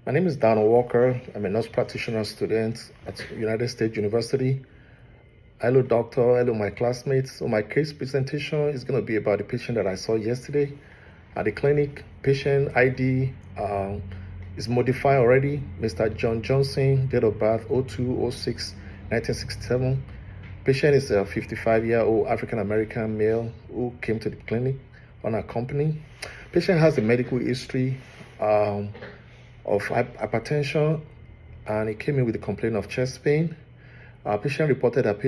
My name is Donald Walker. I'm a nurse practitioner student at United States University. Hello, doctor. Hello, my classmates. So my case presentation is going to be about the patient that I saw yesterday at the clinic. Patient ID is modified already. Mr. John Johnson, date of birth 02/06/1967. Patient is a 55-year-old African-American male who came to the clinic unaccompanied. Patient has a medical history of hypertension, and he came in with a complaint of chest pain. Patient reported that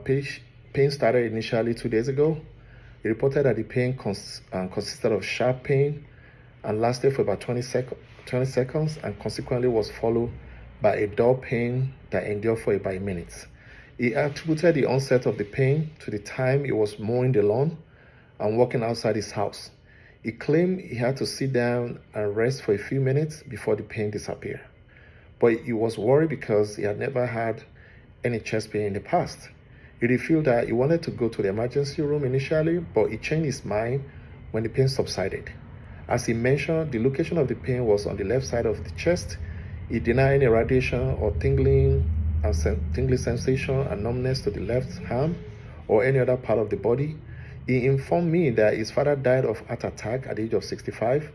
pain started initially 2 days ago. He reported that the pain consisted of sharp pain and lasted for about 20 seconds, and consequently was followed by a dull pain that endured for about a minute. He attributed the onset of the pain to the time he was mowing the lawn and walking outside his house. He claimed he had to sit down and rest for a few minutes before the pain disappeared. But he was worried because he had never had any chest pain in the past. He revealed that he wanted to go to the emergency room initially, but he changed his mind when the pain subsided. As he mentioned, the location of the pain was on the left side of the chest. He denied any radiation or tingling sensation and numbness to the left arm or any other part of the body. He informed me that his father died of heart attack at the age of 65,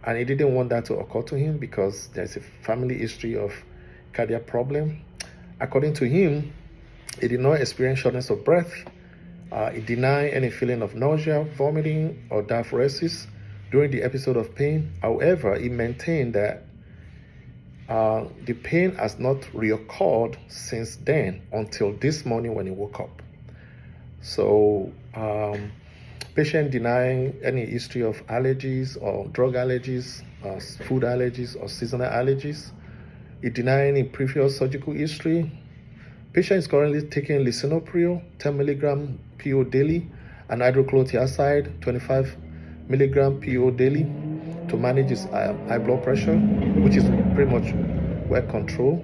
and he didn't want that to occur to him because there's a family history of cardiac problem. According to him, he did not experience shortness of breath. He denied any feeling of nausea, vomiting, or diaphoresis during the episode of pain. However, he maintained that the pain has not reoccurred since then until this morning when he woke up. So, patient denying any history of allergies or drug allergies, food allergies or seasonal allergies. He denied any previous surgical history. Patient is currently taking lisinopril, 10 mg PO daily, and hydrochlorothiazide, 25 mg PO daily to manage his high blood pressure, which is pretty much well controlled.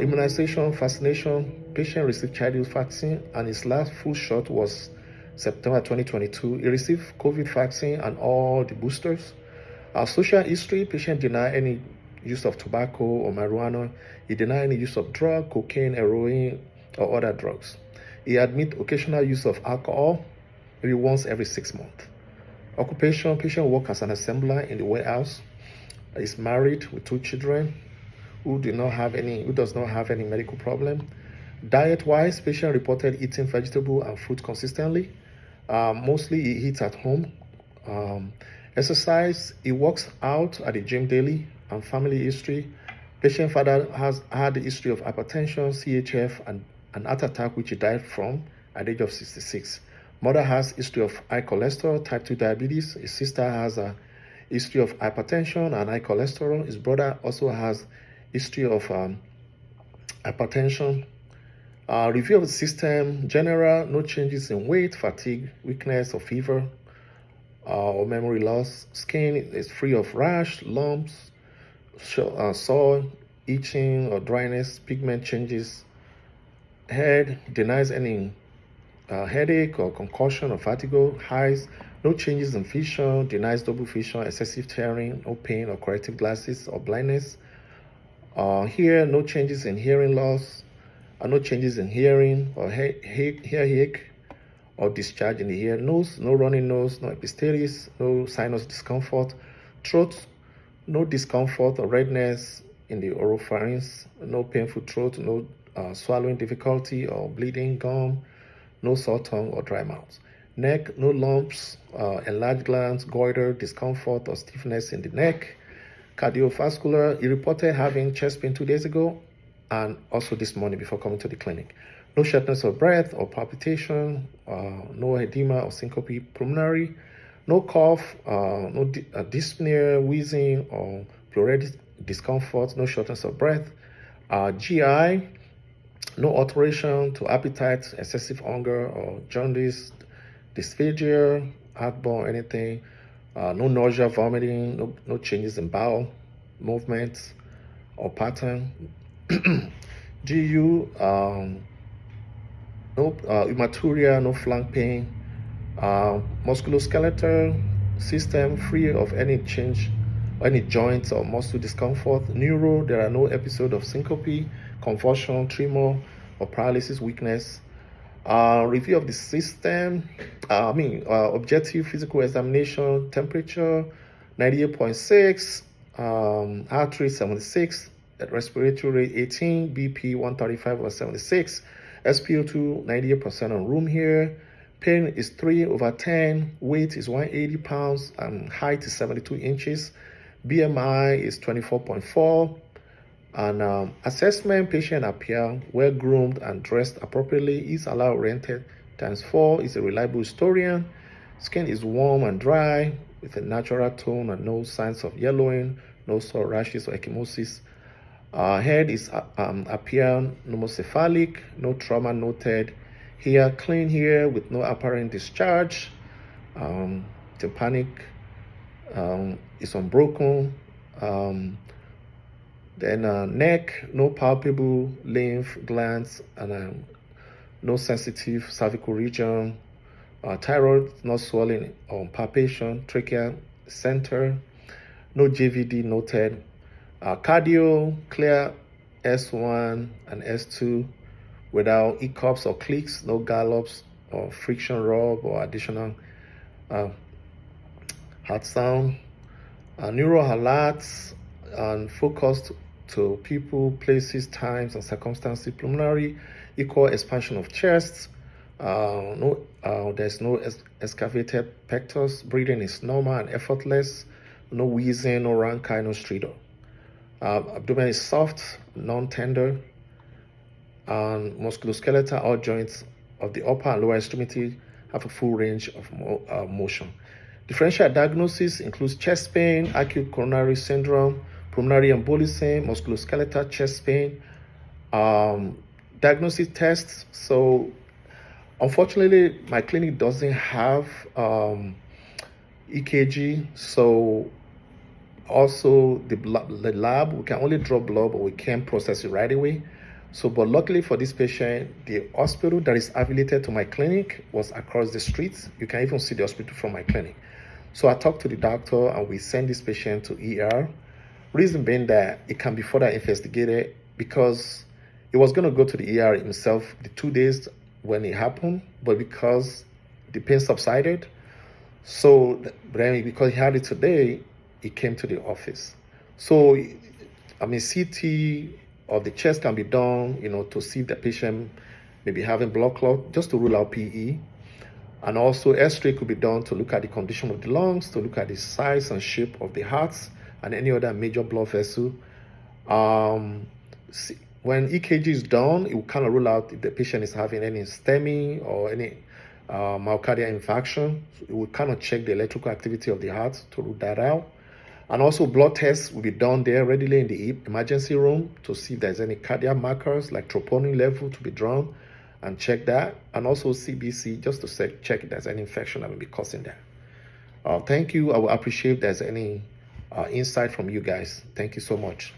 Immunization, vaccination. Patient received childhood vaccine, and his last full shot was September 2022. He received COVID vaccine and all the boosters. Social history. Patient denied any use of tobacco or marijuana. He denied any use of drug, cocaine, heroin, or other drugs. He admit occasional use of alcohol, maybe once every 6 months. Occupation. Patient works as an assembler in the warehouse. Is married with 2 children who does not have any medical problem. Diet-wise, patient reported eating vegetable and fruit consistently. Mostly he eats at home. Exercise, he works out at the gym daily. And family history, patient father has had a history of hypertension, CHF, and an heart attack which he died from at the age of 66. Mother has history of high cholesterol, type 2 diabetes. His sister has a history of hypertension and high cholesterol. His brother also has history of hypertension. Review of the system, general, no changes in weight, fatigue, weakness, or fever, or memory loss. Skin is free of rash, lumps, sore, itching, or dryness, pigment changes. Head denies any headache or concussion or fatigue. Eyes, no changes in vision, denies double vision, excessive tearing, no pain or corrective glasses or blindness. Here, no changes in hearing loss, no changes in hearing or hair ache or discharge in the ear. Nose, no running nose, no epistaxis, no sinus discomfort. Throat, no discomfort or redness in the oropharynx, no painful throat, no swallowing difficulty or bleeding gum, no sore tongue or dry mouth. Neck, no lumps, enlarged glands, goiter, discomfort or stiffness in the neck. Cardiovascular, he reported having chest pain 2 days ago and also this morning before coming to the clinic. No shortness of breath or palpitation, no edema or syncope pulmonary, no cough, no dyspnea, wheezing, or pleural discomfort, no shortness of breath. GI, no alteration to appetite, excessive hunger, or jaundice, dysphagia, heartburn, anything. No nausea, vomiting, no changes in bowel movements or pattern. GU, no hematuria, no flank pain. Musculoskeletal system free of any change any joints or muscle discomfort. Neuro, there are no episode of syncope, convulsion, tremor, or paralysis, weakness. Review of the system, objective physical examination, temperature 98.6, heart rate 76, respiratory rate 18, BP 135 or 76, SpO2 98% on room here. Pain is 3/10, weight is 180 pounds, and height is 72 inches. BMI is 24.4. And assessment, patient appear well groomed and dressed appropriately, is allowed oriented ×4, is a reliable historian. Skin is warm and dry with a natural tone and no signs of yellowing, no sore rashes or ecchymosis. Head is appear pneumocephalic, no trauma noted. Hair clean here with no apparent discharge. Tympanic is unbroken. Then neck, no palpable lymph glands, and no sensitive cervical region. Thyroid, not swelling or palpation. Trachea center, no JVD noted. Cardio, clear S1 and S2 without hiccups or clicks, no gallops or friction rub or additional heart sound. Neural alerts and focused to people, places, times, and circumstances. Pulmonary, equal expansion of chest. There's no excavated pectors. Breathing is normal and effortless. No wheezing, no rancor, no stridor. Abdomen is soft, non-tender. And musculoskeletal, all joints of the upper and lower extremity have a full range of motion. Differential diagnosis includes chest pain, acute coronary syndrome, pulmonary embolism, musculoskeletal chest pain. Diagnosis tests. So, unfortunately, my clinic doesn't have EKG. So, also the lab, we can only draw blood, but we can't process it right away. So, but luckily for this patient, the hospital that is affiliated to my clinic was across the street. You can even see the hospital from my clinic. So I talked to the doctor and we sent this patient to ER. Reason being that it can be further investigated because he was going to go to the ER himself the 2 days when it happened, but because the pain subsided, so then because he had it today, he came to the office. So, CT of the chest can be done, to see if the patient may be having blood clot, just to rule out PE. And also X-ray could be done to look at the condition of the lungs, to look at the size and shape of the hearts and any other major blood vessel. When EKG is done, it will kind of rule out if the patient is having any STEMI or any myocardial infarction. So it will kind of check the electrical activity of the heart to rule that out. And also blood tests will be done there readily in the emergency room to see if there's any cardiac markers like troponin level to be drawn and check that. And also CBC just to check if there's any infection that may be causing that. Thank you. I will appreciate if there's any insight from you guys. Thank you so much.